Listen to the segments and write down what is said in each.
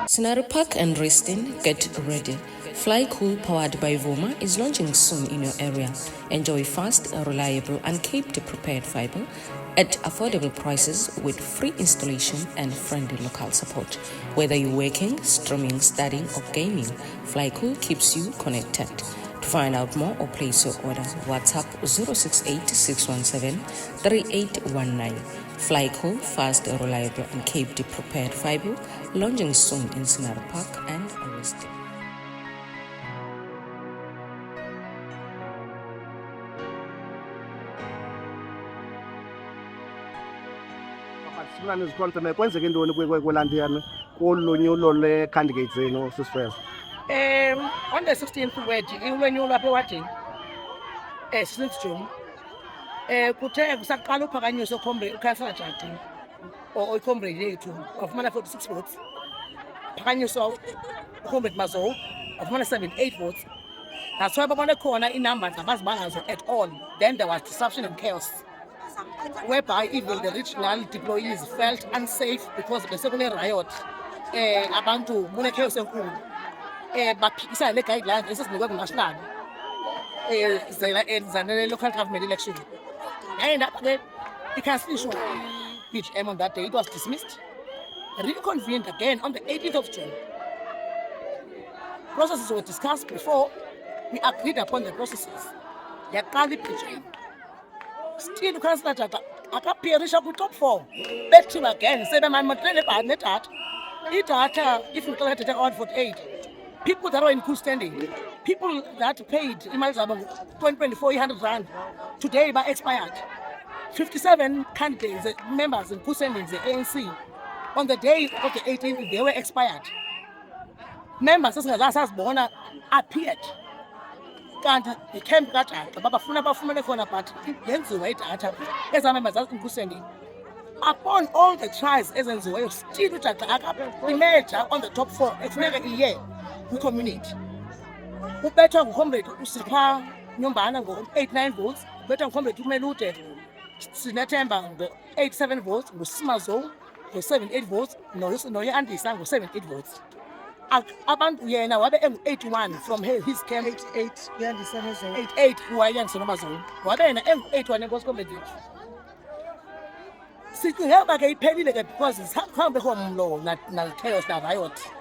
Scenario Park and Resting, get ready. Fly Cool powered by Voma is launching soon in your area. Enjoy fast, reliable and keep the prepared fiber at affordable prices with free installation and friendly local support. Whether you're working, streaming, studying or gaming, Fly Cool keeps you connected. To find out more or place your order, WhatsApp 068 617 3819. Fly Cool, fast, reliable and keep the prepared fiber, launching soon in Scenario Park and Arrested. Sihlane kwenzeke intoni kwelandiyana kolonyulo le-candidates zenu sisifeza? On the 16th wedi ulonyulo apha ewadini 16th June kuthe kusaqala uphakanyiswa ukhansela Jardine or icomrade yethu wafumana 46 votes. Phakanyiswa uComrade Mazowu wafumana 78 votes. That's why babone khona inumbers abazibanazo at all. Then there was disruption and chaos, whereby even the regional deployees felt unsafe because basically riot. Abantu mune chaos enkulu. Baphikisana le-guidelines esesinikwe national zane local government election. And the cancellation BGM on that day, it was dismissed, reconvened again on the 18th of June. Processes were discussed before we agreed upon the processes. Yaqala BGM. Still uCouncillor Jaga akaphirisha ku-top 4. Bethiwa again sebemanmatrele nedatha. Idatha if you collect on 48. People that are in good standing, people that paid imali zabo 2024 R100 today by expired. 57 candidates, members in good standing, the ANC, on the day of the 18th, they were expired. Members born appeared. Can't the camp got bafuna khona but yenziwe idatha as members in good standing. Upon all the tries ezenziweyo still uJaxa emerge on the top 4 efuneka iye community. Ubethwa nguComrade uSipha Nyombana ngo-89 votes, ubethwa nguComrade uMelude Sinethemba ngo-87 votes, nguSimazo ngo-78 votes, noYandisa ngo-78 votes. Abantu yena wabe engu-81 from his camp. 88 uYandisa noZowu. 88 uYandisa noMaZowu. Wabe yena engu-81 enkosi sicinga ke iphelile ke because isihambe khomlo na chaos na riot.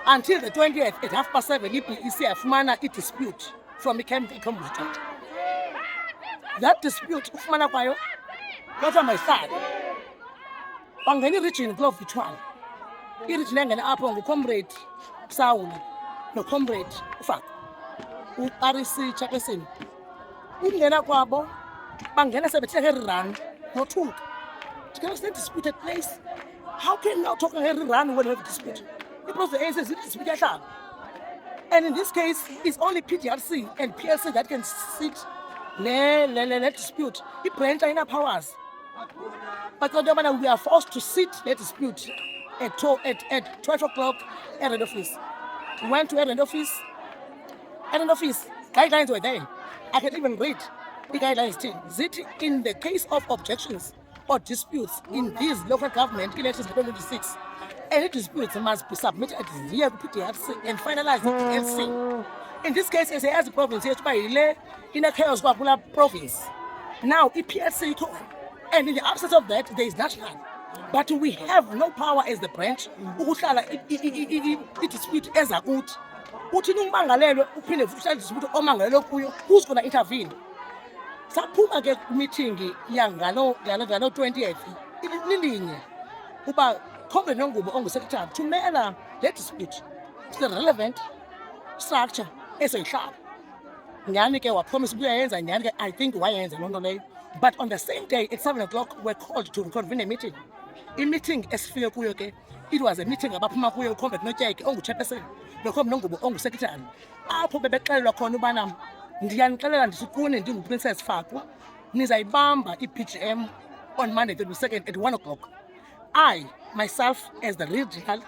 Until the 20th at 7:30, EPEC yafumana dispute from the camp eComrade. That dispute ufumana kwayo kodwa mayisale. Bangena i-region Glove Vitwana. I-region engena apho nguComrade Saul noComrade Ufaka. U-RC Chairperson. Ungena kwabo bangena sebethe run noThuka. Because the disputed place. How can you now talk about run when you have a dispute? Because the ANC is dispute. And in this case, it's only PDRC and PLC that can sit let dispute. It branch in powers. But we are forced to sit let dispute at 12 o'clock at the office. We went to Errand Office. Errand Office, guidelines were there. I can even read the guidelines too. Zit in the case of objections or disputes in these local government elections 2026, any disputes must be submitted via the PTRC and finalized at the LC. In this case, as a province, in a chaos province. Now, PLC, and in the absence of that, there is national. But we have no power as the branch. It dispute as a good. Who's going to intervene? Saphuma ke meeting yangalo 28th ilinye uba Khombe Nongubo ongusekretary thumela le dispute to the relevant structure eseyihlaba. Nyani ke wapromise ukuyenza nyani ke I think wayenza loo nto leyo. But on the same day at 7 o'clock we're called to convene a meeting. I-meeting esifike kuyo ke it was a meeting abaphuma kuyo uKhombe Notyeke ongu-chairperson noKhombe Nongubo ongu-secretary apho bebexelelwa khona ubana ndiyanixelela ndisikuni ndinguPrincess Faku nizayibamba i-PGM on Monday 22nd at 1 o'clock. I myself as the regional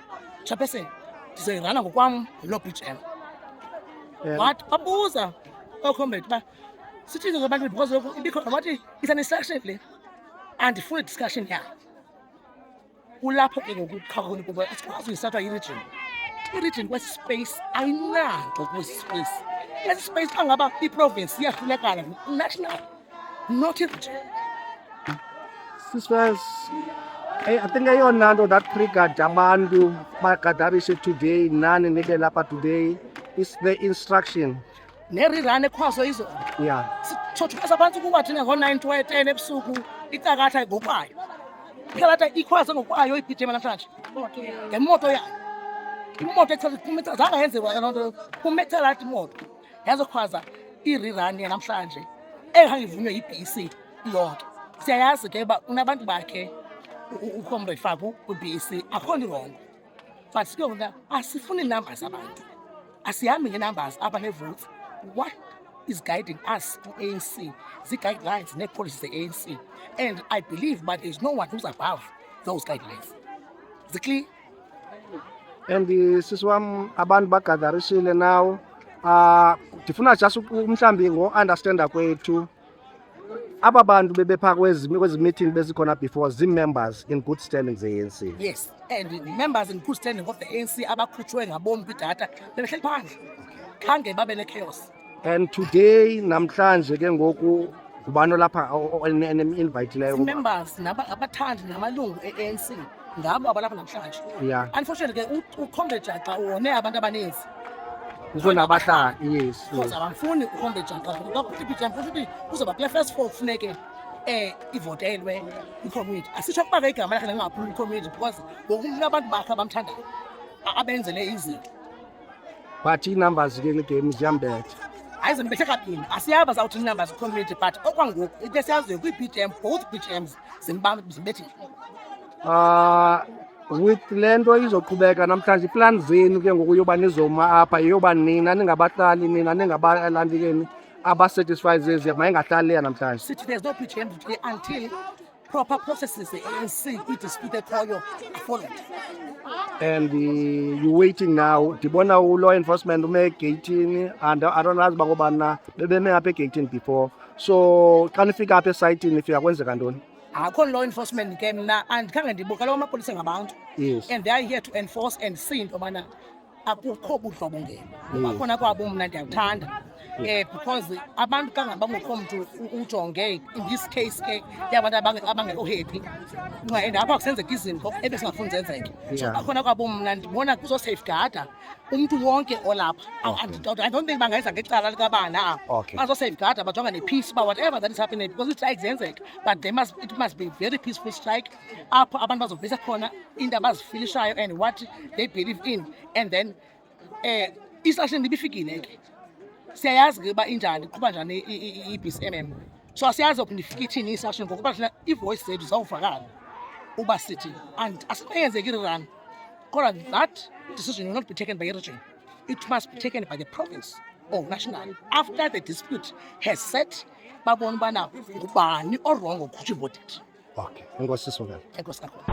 chairperson ndizoyirana ngokwam loo PGM. But babuza oKhombe ba sithi ngabantu because ibikho wathi it's an instruction le andifuni discussion yayo. Ulapho ke ngokukhawula kuba asikwazi uyisatha i-region. I-region kwespace ayinanto kwespace. Esi space angaba i-province iyahlulekana national not i-region. Sisters, I think eyona nto that triggered abantu bagadarishe today nani nike lapha today is the instruction. Nerirane ekwazo izo. Yeah. Sithothukisa abantu kuba thina ngo-9 to 10 ebusuku icakatha ngokwayo. Ikhalata ikwazi ngokwayo i-PGM namhlanje. Ngemoto yayo. Imoto ethatha zange yenziwa loo nto kumethela imoto. Yazokhwaza i-rerun namhlanje engangivunywe yi-BC yonke. Siyayazi ke uba unabantu bakhe uComrade Faku kwi-BC akho nto wrong. But sikuyona asifuni numbers abantu. Asihambi nge-numbers apha ne-votes. What is guiding us ku-ANC? Zii-guidelines nee-policies ze-ANC. And I believe but there is no one who's above those guidelines. Is it clear? And sisi wam abantu bagadarishile now ndifuna just mhlambi ngo-understanda kwethu aba bantu bebepha kwezi meeting bezikhona before zii-members in good standing ze-ANC. Yes, and the members in good standing of the ANC abakhutshwe ngabomi kwidata bebehleli phandle khange babe ne-chaos. And today namhlanje ke ngoku ngubani olapha enim-invayithileyo? Members abathandi namalungu e-ANC ngabo abalapha namhlanje. Yeah. Unfortunately ke uComrade Jaxa uwone abantu abaninzi. Kuzonabahlali, yes. Because abafuni uComrade Jaxa ngoba futhi kuzoba kule first four kufuneke ivotelwe i-community. Asitsho ukuba ke igama lakhe lingaphumi i-community because ngokunabantu bakhe abamthandayo abenzele izinto. But ii-numbers ke game ziyambetha. Hayi zimbethe kabini asiyazi zawuthi i-numbers community but okwangoku into esiyaziyo kwi-PGM both PGMs zimbethile. With le nto izoqhubeka namhlanje plan zenu ke ngoku yoba nizoma apha yoba nina ningabahlali nina ningabalandikeni abasatisfy zezi mayingahlali leya namhlanje. Sithi there's no PGM today until proper processes the-ANC i-dispute ekhoyo are followed. And you waiting now ndibona u-law enforcement ume egeyithini and adonazi uba ngobana bebeme apha egeyithini before, so xa nifika apha esayitini nifika kwenzeka ntoni? Akho law enforcement ke mna andikhange ndibuka lawo amapolisa ngabantu. Yes. And they are here to enforce and see into yobana akukho budlobongela. Bakhona kwabo mna ndiyakuthanda. Because abantu kangaba ngukho mntu ujonge in this case ke yabantu abangekho happy and apha kusenzeka izinto ebesingafuni zenzeke. So bakhona kwabo mna ndibona kuzo safeguarda umntu wonke olapha. I don't think bangayenza ngecala likabana. Bazo safeguarda bajonga ne-peace but whatever that is happening because i-strike ziyenzeka but it must be very peaceful strike apho abantu bazovisa khona into abazifilishayo and what they believe in and then i-instruction ibifikile ke. Siyayazi ke uba injani qhuba njani i-BCMM. So asiyazi uphinda ifike ithini i-instruction ngokuba thina i-voice zethu zawuvakala uba sithi and asingayenzeki i-rerun kodwa that decision will not be taken by i-region. It must be taken by the province or national after the dispute has set babona ubana ngubani orongo ukukhutshwa i-voted. Okay, enkosi sisongela. Enkosi kakhulu.